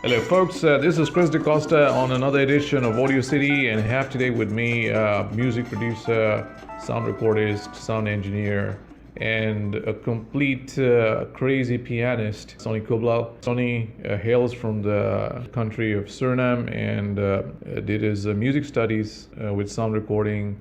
Hello, folks. This is Chris DeCosta on another edition of Audio City, and I have today with me music producer, sound recordist, sound engineer, and a complete crazy pianist, Sonny Khoeblal. Sonny hails from the country of Suriname and did his music studies with sound recording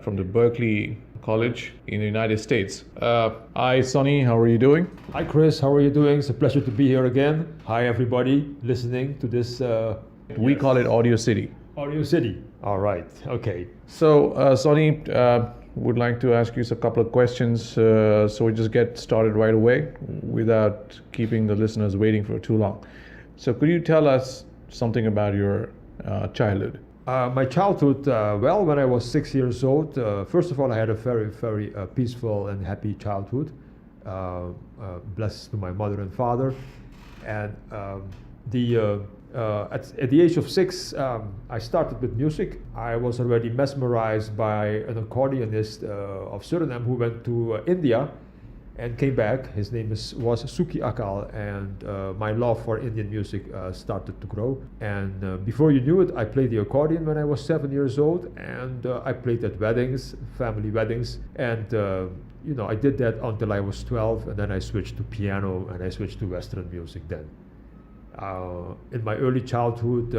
from the Berkeley College in the United States. Hi, Sonny. How are you doing? Hi, Chris. How are you doing? It's a pleasure to be here again. Hi, everybody listening to this. We call it Audio City. Audio City. All right. Okay. So, Sonny, would like to ask you a couple of questions so we just get started right away without keeping the listeners waiting for too long. So, could you tell us something about your childhood? My childhood, when I was 6 years old, first of all, I had a very, very peaceful and happy childhood, blessed to my mother and father. And at the age of 6, I started with music. I was already mesmerized by an accordionist of Suriname who went to India and came back. His name was Suki Akal, and my love for Indian music started to grow. And before you knew it, I played the accordion when I was 7 years old, and I played at weddings, family weddings, and I did that until I was 12, and then I switched to piano and I switched to Western music then. In my early childhood,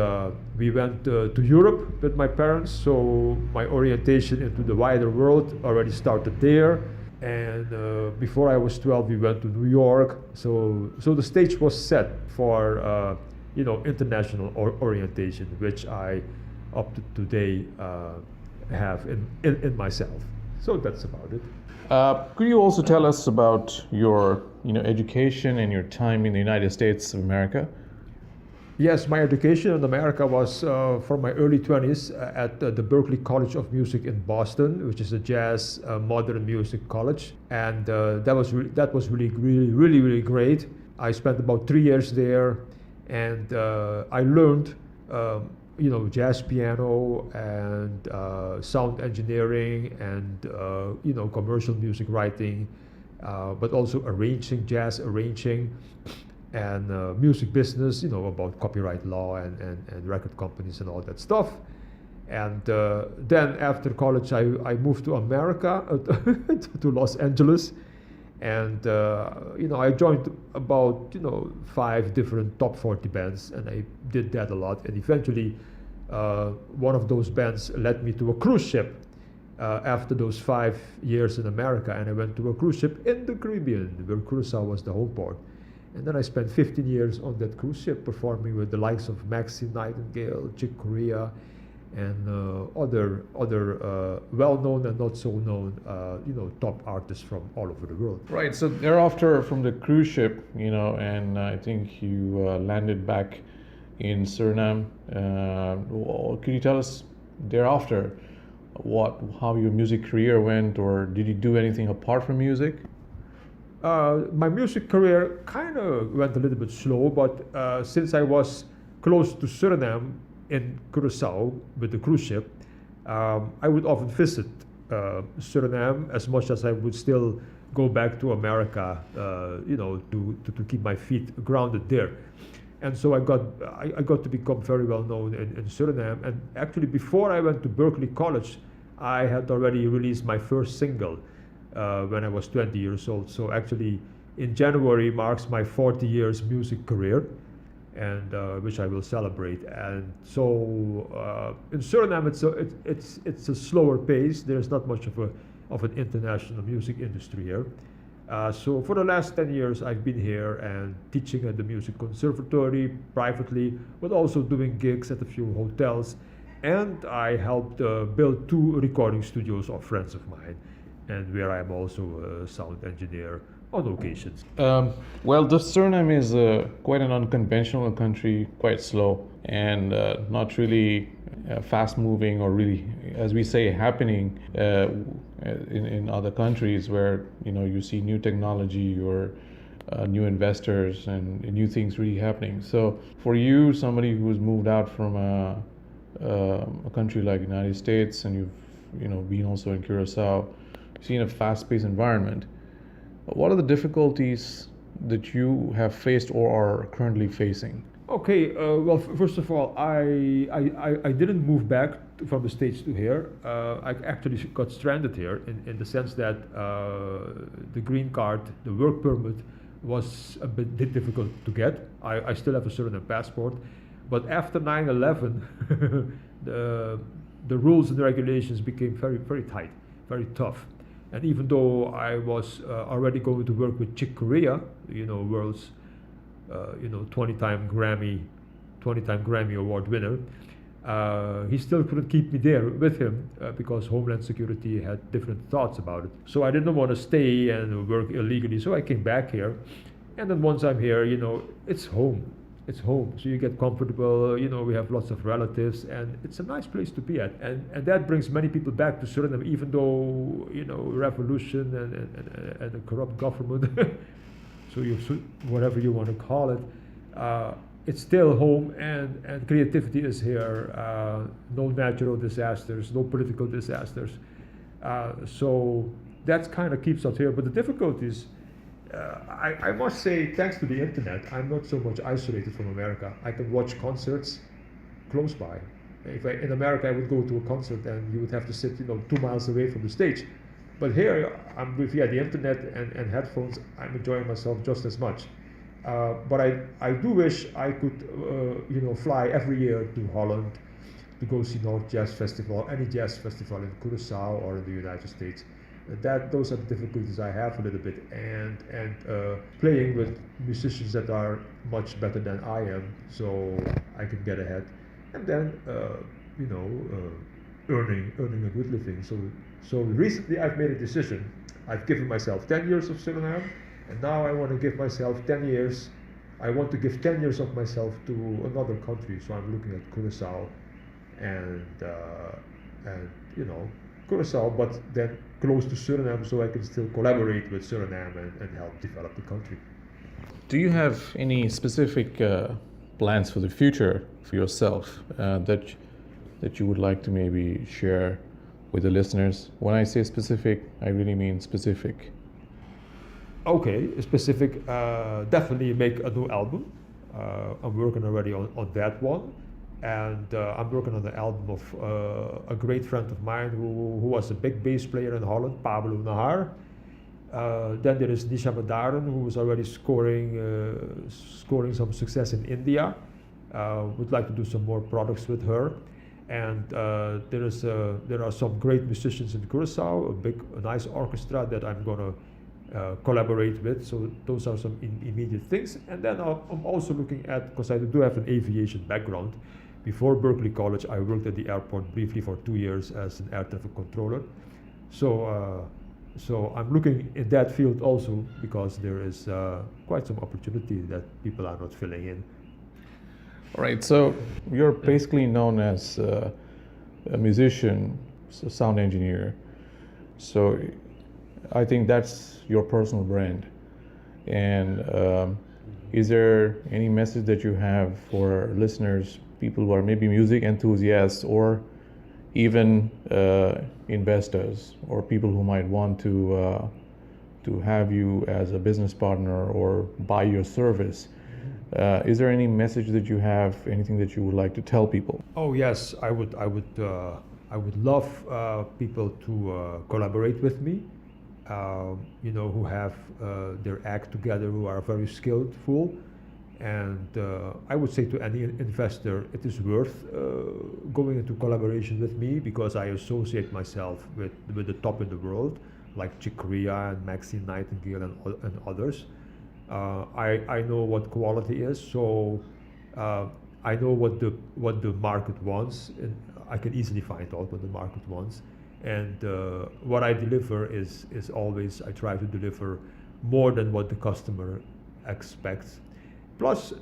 we went to Europe with my parents, so my orientation into the wider world already started there. And before I was 12, we went to New York. So the stage was set for international orientation, which I up to today have in myself. So that's about it. Could you also tell us about your education and your time in the United States of America? Yes, my education in America was from my early 20s at the Berkeley College of Music in Boston, which is a jazz modern music college, and that was really great. I spent about 3 years there, and I learned jazz piano and sound engineering and commercial music writing, but also jazz arranging. And music business, about copyright law and record companies and all that stuff. And then after college, I moved to America, to Los Angeles. And, I joined about, 5 different top 40 bands, and I did that a lot. And eventually, one of those bands led me to a cruise ship after those 5 years in America. And I went to a cruise ship in the Caribbean, where Curacao was the home port. And then I spent 15 years on that cruise ship performing with the likes of Maxine Nightingale, Chick Corea, and other well-known and not so known, top artists from all over the world. Right. So thereafter, from the cruise ship, and I think you landed back in Suriname. Could you tell us thereafter how your music career went, or did you do anything apart from music? My music career kind of went a little bit slow, but since I was close to Suriname in Curacao with the cruise ship, I would often visit Suriname as much as I would still go back to America, to keep my feet grounded there. And so I got to become very well known in Suriname. And actually, before I went to Berkeley College, I had already released my first single. When I was 20 years old. So actually, in January marks my 40 years music career, and which I will celebrate. And so in Suriname, it's a slower pace. There's not much of an international music industry here. So for the last 10 years, I've been here and teaching at the music conservatory privately, but also doing gigs at a few hotels. And I helped build 2 recording studios of friends of mine, and where I'm also a sound engineer on occasions. Well, the Suriname is quite an unconventional country, quite slow, and not really fast-moving or really, as we say, happening in other countries where you see new technology or new investors and new things really happening. So for you, somebody who's moved out from a country like the United States, and you've been also in Curacao, seen a fast-paced environment. What are the difficulties that you have faced or are currently facing? Okay, well, first of all, I didn't move back from the States to here. I actually got stranded here in the sense that the green card, the work permit, was a bit difficult to get. I still have a Suriname passport. But after 9/11, the, the rules and regulations became very, very tight, very tough. And even though I was already going to work with Chick Corea, world's 20-time Grammy Award winner. He still couldn't keep me there with him because Homeland Security had different thoughts about it. So I didn't want to stay and work illegally, so I came back here. And then once I'm here, it's home. It's home. So you get comfortable, we have lots of relatives, and it's a nice place to be at. And that brings many people back to Suriname, even though, revolution and a corrupt government. So whatever you want to call it, it's still home, and creativity is here. No natural disasters, no political disasters. So that kind of keeps us here. But the difficulties, I must say, thanks to the internet, I'm not so much isolated from America. I can watch concerts close by. In America, I would go to a concert and you would have to sit, 2 miles away from the stage. But here, I'm via the internet and headphones, I'm enjoying myself just as much. But I do wish I could, fly every year to Holland to go see North Jazz Festival, any jazz festival in Curacao or in the United States. Those are the difficulties I have a little bit, and playing with musicians that are much better than I am, so I can get ahead, and then earning a good living. So recently I've made a decision. I've given myself 10 years of Suriname, and now I want to give myself 10 years. I want to give 10 years of myself to another country. So I'm looking at Curacao, and Curacao, but then close to Suriname, so I can still collaborate with Suriname and help develop the country. Do you have any specific plans for the future for yourself that you would like to maybe share with the listeners? When I say specific, I really mean specific. Okay, specific, definitely make a new album. I'm working already on that one. And I'm working on the album of a great friend of mine who was a big bass player in Holland, Pablo Nahar. Then there is Nisha Madaran, who was already scoring some success in India. Would like to do some more products with her. And there are some great musicians in Curacao, a nice orchestra that I'm going to collaborate with. So those are some immediate things. And then I'm also looking at, because I do have an aviation background. Before Berkeley College, I worked at the airport briefly for 2 years as an air traffic controller. So I'm looking in that field also, because there is quite some opportunity that people are not filling in. All right, so you're basically known as a musician, a sound engineer. So I think that's your personal brand. And is there any message that you have for listeners, people who are maybe music enthusiasts, or even investors, or people who might want to have you as a business partner or buy your service? Is there any message that you have, anything that you would like to tell people? Oh yes, I would love people to collaborate with me. Who have their act together, who are very skillful. And I would say to any investor, it is worth going into collaboration with me, because I associate myself with the top in the world, like Chick Corea and Maxine Nightingale and others. I know what quality is, so I know what the market wants, and I can easily find out what the market wants. And what I deliver is always, I try to deliver more than what the customer expects. Plus,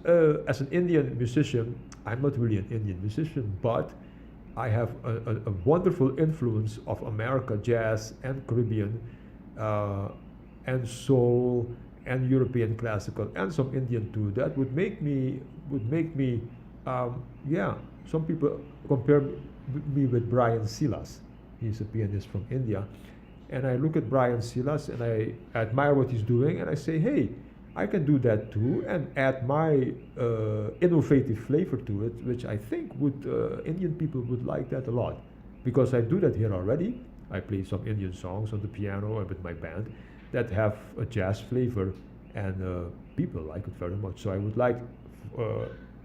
as an Indian musician, I'm not really an Indian musician, but I have a wonderful influence of America jazz and Caribbean and soul and European classical and some Indian too. That would make me some people compare me with Brian Silas. He's a pianist from India. And I look at Brian Silas and I admire what he's doing, and I say, hey, I can do that too and add my innovative flavor to it, which I think would Indian people would like that a lot, because I do that here already. I play some Indian songs on the piano and with my band that have a jazz flavor, and people like it very much. So I would like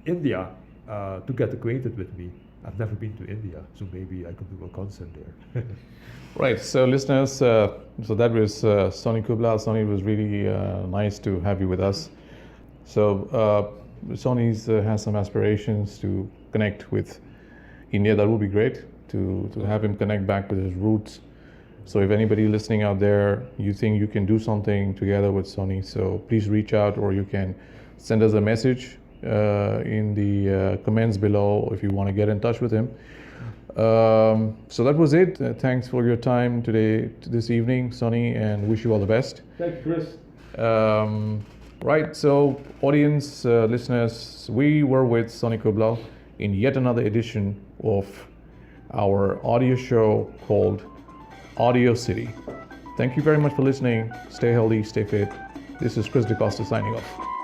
India to get acquainted with me. I've never been to India, so maybe I could do a concert there. Right. So, listeners, so that was Sonny Khoeblal. Sonny, it was really nice to have you with us. So, Sonny has some aspirations to connect with India. That would be great to have him connect back with his roots. So, if anybody listening out there, you think you can do something together with Sonny, so please reach out, or you can send us a message in the comments below if you want to get in touch with him. So that was it. Thanks for your time today, this evening, Sonny, and wish you all the best. Thank you, Chris. Right, so audience, listeners, we were with Sonny Khoeblal in yet another edition of our audio show called Audio City. Thank you very much for listening. Stay healthy, stay fit. This is Chris DaCosta signing off.